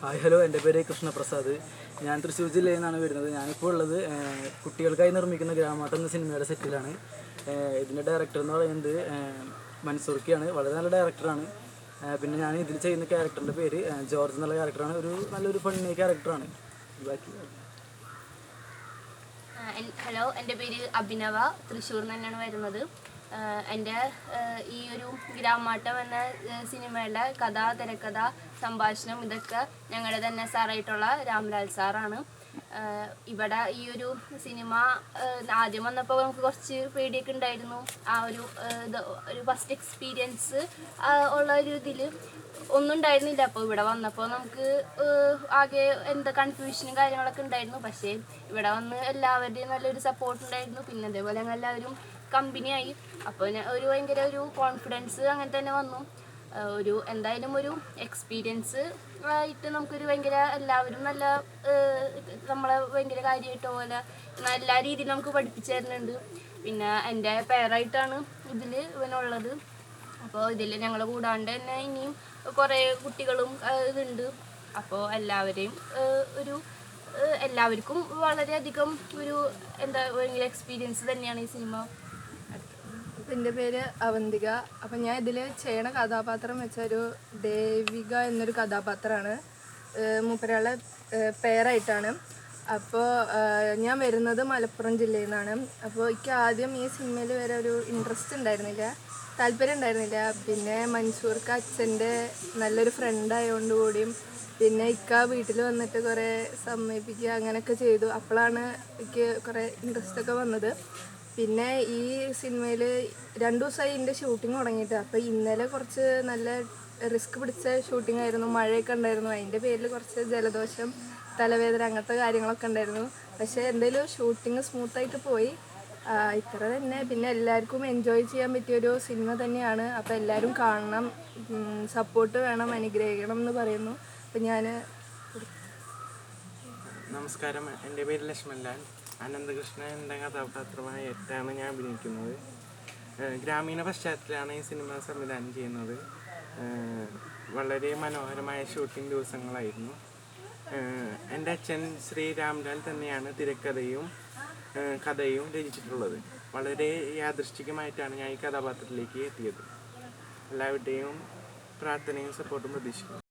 Hi hello, എൻ്റെ പേര് കൃഷ്ണപ്രസാദ്. ഞാൻ തൃശ്ശൂർ ജില്ലയിൽ നിന്നാണ് വരുന്നത്. ഞാനിപ്പോൾ ഉള്ളത് കുട്ടികൾക്കായി നിർമ്മിക്കുന്ന ഗ്രാമാട്ടം എന്ന സിനിമയുടെ സെറ്റിലാണ്. ഇതിൻ്റെ ഡയറക്ടർ എന്ന് പറയുന്നത് മൻസൂർക്കിയാണ്. വളരെ നല്ല ഡയറക്ടറാണ്. പിന്നെ ഞാൻ ഇതിൽ ചെയ്യുന്ന ക്യാരക്ടറിൻ്റെ പേര് ജോർജ് എന്നുള്ള ക്യാരക്ടറാണ്. നല്ലൊരു ഫണ്ണി ക്യാരക്ടറാണ്. ഹലോ, എൻ്റെ പേര് അഭിനവ. തൃശ്ശൂർ തന്നെയാണ് വരുന്നത്. എൻ്റെ ഈ ഒരു ഗ്രാമാട്ടം എന്ന സിനിമയുടെ കഥ, തിരക്കഥ, സംഭാഷണം ഇതൊക്കെ ഞങ്ങളുടെ തന്നെ സാറായിട്ടുള്ള രാംലാൽ സാറാണ്. ഇവിടെ ഈ ഒരു സിനിമ ആദ്യം വന്നപ്പോൾ നമുക്ക് കുറച്ച് പേടിയൊക്കെ ഉണ്ടായിരുന്നു. ആ ഒരു ഫസ്റ്റ് എക്സ്പീരിയൻസ് ഉള്ള ഒരു ഇതിൽ ഒന്നും ഉണ്ടായിരുന്നില്ല. അപ്പോൾ ഇവിടെ വന്നപ്പോൾ നമുക്ക് ആകെ കൺഫ്യൂഷനും കാര്യങ്ങളൊക്കെ ഉണ്ടായിരുന്നു. പക്ഷേ ഇവിടെ വന്ന് എല്ലാവരുടെയും നല്ലൊരു സപ്പോർട്ട് ഉണ്ടായിരുന്നു. പിന്നെ അതേപോലെ ഞങ്ങൾ എല്ലാവരും കമ്പനിയായി. അപ്പോൾ ഭയങ്കര ഒരു കോൺഫിഡൻസ് അങ്ങനെ തന്നെ വന്നു. എന്തായാലും ഒരു എക്സ്പീരിയൻസ് ആയിട്ട് നമുക്കൊരു ഭയങ്കര എല്ലാവരും നല്ല നമ്മളെ ഭയങ്കര കാര്യമായിട്ട് പോലെ എല്ലാ രീതിയിലും നമുക്ക് പഠിപ്പിച്ചു തരുന്നുണ്ട്. പിന്നെ എൻ്റെ പേരായിട്ടാണ് ഇതിൽ ഇവനുള്ളത്. അപ്പോൾ ഇതിൽ ഞങ്ങൾ കൂടാണ്ട് തന്നെ ഇനിയും കുറേ കുട്ടികളും ഇതുണ്ട്. അപ്പോൾ എല്ലാവർക്കും വളരെയധികം ഭയങ്കര എക്സ്പീരിയൻസ് തന്നെയാണ് ഈ സിനിമ. എൻ്റെ പേര് അവന്തിക. അപ്പം ഞാൻ ഇതിൽ ചെയ്യണ കഥാപാത്രം വെച്ചൊരു ദേവിക എന്നൊരു കഥാപാത്രമാണ്. മൂപ്പരാളെ പേരായിട്ടാണ്. അപ്പോൾ ഞാൻ വരുന്നത് മലപ്പുറം ജില്ലയിൽ നിന്നാണ്. അപ്പോൾ എനിക്ക് ആദ്യം ഈ സിനിമയിൽ വരെ ഒരു ഇൻട്രസ്റ്റ് ഉണ്ടായിരുന്നില്ല, താല്പര്യം ഉണ്ടായിരുന്നില്ല. പിന്നെ മൻസൂർക്ക് അച്ഛൻ്റെ നല്ലൊരു ഫ്രണ്ടായതുകൊണ്ട് കൂടിയും പിന്നെ വീട്ടിൽ വന്നിട്ട് കുറേ സമ്മതിപ്പിക്കുക അങ്ങനെയൊക്കെ ചെയ്തു. അപ്പോഴാണ് എനിക്ക് കുറേ ഇൻട്രസ്റ്റൊക്കെ വന്നത്. പിന്നെ ഈ സിനിമയിൽ 2 ദിവസമായി ഇതിൻ്റെ ഷൂട്ടിംഗ് തുടങ്ങിയിട്ട്. അപ്പോൾ ഇന്നലെ കുറച്ച് നല്ല റിസ്ക് പിടിച്ച ഷൂട്ടിംഗ് ആയിരുന്നു. മഴയൊക്കെ ഉണ്ടായിരുന്നു. അതിൻ്റെ പേരിൽ കുറച്ച് ജലദോഷം, തലവേദന അങ്ങനത്തെ കാര്യങ്ങളൊക്കെ ഉണ്ടായിരുന്നു. പക്ഷേ എന്തായാലും ഷൂട്ടിംഗ് സ്മൂത്തായിട്ട് പോയി. ഇത്ര തന്നെ. പിന്നെ എല്ലാവർക്കും എൻജോയ് ചെയ്യാൻ പറ്റിയൊരു സിനിമ തന്നെയാണ്. അപ്പോൾ എല്ലാവരും കാണണം, സപ്പോർട്ട് വേണം, അനുഗ്രഹിക്കണം എന്ന് പറയുന്നു. അപ്പം ഞാൻ നമസ്കാരം, എൻ്റെ പേര് ലക്ഷ്മൺലാൽ. അനന്തകൃഷ്ണൻ എന്ന കഥാപാത്രമായിട്ടാണ് ഞാൻ അഭിനയിക്കുന്നത്. ഗ്രാമീണ പശ്ചാത്തലത്തിലാണ് ഈ സിനിമ സംവിധാനം ചെയ്യുന്നത്. വളരെ മനോഹരമായ ഷൂട്ടിംഗ് ദിവസങ്ങളായിരുന്നു. എൻ്റെ അച്ഛൻ ശ്രീ രാംലാൽ തന്നെയാണ് തിരക്കഥയും കഥയും രചിച്ചിട്ടുള്ളത്. വളരെ യാദൃശ്ചികമായിട്ടാണ് ഞാൻ ഈ കഥാപാത്രത്തിലേക്ക് എത്തിയത്. എല്ലാവരുടെയും പ്രാർത്ഥനയും സപ്പോർട്ടും പ്രതീക്ഷിക്കുന്നു.